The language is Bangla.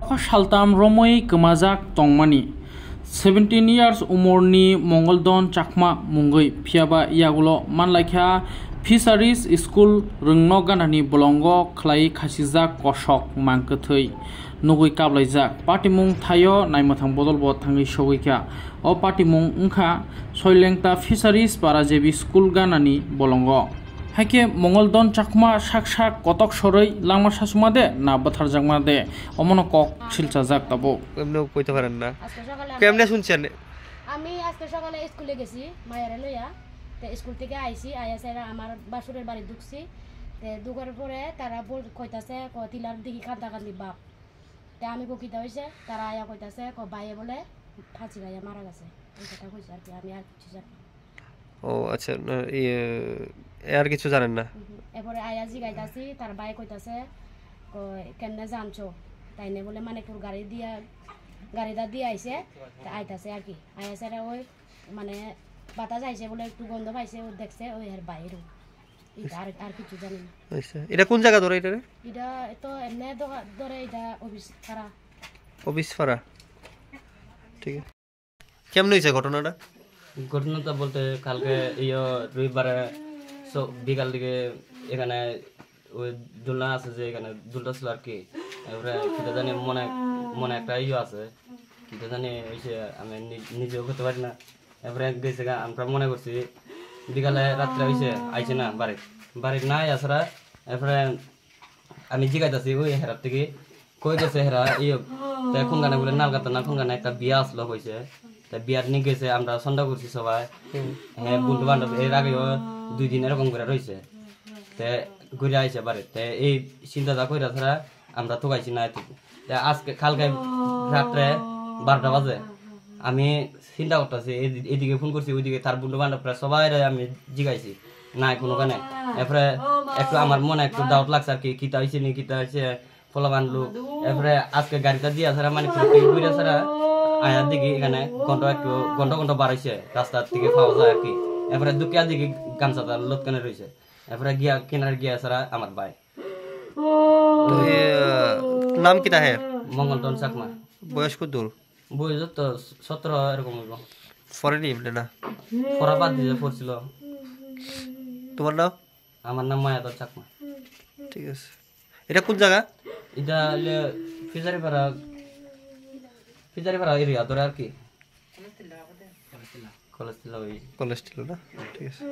Shaltam Romoi Kamazak Tongmani 17 years umurni Mongoldan Chakma Mungui Piaba Yagulo Manlakha Fisheries School Rungno Ganani Bolongo Klai Khasijak Koshok Mankathai Nugui Kablaijak Patimung Thayo Naimathang Bodolbo Thangi Shogika O Patimung Unkha Soilengta Fisheries Parajebi School Ganani Bolongo Hake Mongoldan Chakma Shakshak Kotok Shoroi Lama Shasumade Na Bathar Jagmade Omono Kok Shilchajak Tabo এমনি কইতে পারেন না কেমনে শুনছেন আমি আজকে সকালে স্কুলে গেছি মায়ের লইয়া তে স্কুল থেকে আইছি আয়া সেরা আমার বাসুরের বাড়ি ঢুকছি তে ঢুকার পরে তারা কইতাছে তিলার দিকে কাঁদা কাঁদি বাপ তে আমি কইতা হইছে তারা আয়া কইতাছে বাইয়ে বলে ফাঁসি গাইয়া মারা গেছে এই কথা কইছে আর কি আমি আর কিছু জানি ও আচ্ছা আর কিছু জানেন না এরপরে আয়া জি গাইতাছি তার বাই কইতাছে কেমনে জানছো তাইনে বলে মানে তোর গাড়িটা দিয়ে আইছে আইতাছে আর কি আইছে ওই মানে বাতাস আইছে বলে একটু গন্ধ পাইছে ও দেখছে ওই আর বাইরে আর কিছু জানি না আচ্ছা এটা কোন জায়গা ধরে এটা তো এমনি ধরে এটা অফিস ফারা ঠিক আছে কেমন হইছে ঘটনাটা বলতে কালকে রবিবারে বিকাল দিকে এখানে ওই দোলনা আছে যে এখানে দুলটা ছিল আর কি এবারে কিটা জানি মনে একটা আছে কিটা জানি হয়েছে আমি নিজেও করতে পারি না এবারে গেছে আমরা মনে করছি বিকালে রাত্রে হয়েছে আইছে না বাড়ির নাই আসরা এরপরে আমি জিগাইতেছি ওই হেরার থেকে কই গেছে হেরা কোন গানে বলে নালগাতা না কোন গানে একটা বিয়া আসলো হয়েছে তা বিয়ার নিয়ে গেছে আমরা সন্ধ্যা করছি সবাই হ্যাঁ বন্ধু বান্ধব এর আগেও 2 দিন এরকম করে রয়েছে তে ঘুরে আইছে বাড়িতে এই চিন্তাটা কইরা ছাড়া আমরা তো গাইছি না আজকে কালকে রাত্রে 12টা বাজে আমি চিন্তা করতেছি এদিকে ফোন করছি ওইদিকে তার বন্ধু বান্ধবরা সবাই আমি জিগাইছি নাই কোনো কানে এরপরে একটু আমার মনে একটু ডাউট লাগছে আর কি কিতা হয়েছে নি কিতা হয়েছে ফলা বানলু এরপরে আজকে গাড়িটা দিয়া ছাড়া মানে ঘুরে ছাড়া আয়ার দিকে এখানে ঘন্টা বাড়াইছে রাস্তার থেকে পাওয়া যায় আর কি এরপরে দুকিয়া দিকে গামছাটা লটকানে রয়েছে এরপরে গিয়া কিনারে গিয়া ছাড়া আমার ভাই নাম কিটা হে মঙ্গলদন চাকমা বয়স কত দূর বয়স তো 17 এরকম হইব ফরেনি এমনি না পড়া বাদ দিয়ে পড়ছিল তোমার নাম আমার নাম মায়াদর চাকমা ঠিক আছে এটা কোন জায়গা এটা ফিজারিপাড়া এরিয়া ধরে আর কি কলেজ ছিল না ঠিক আছে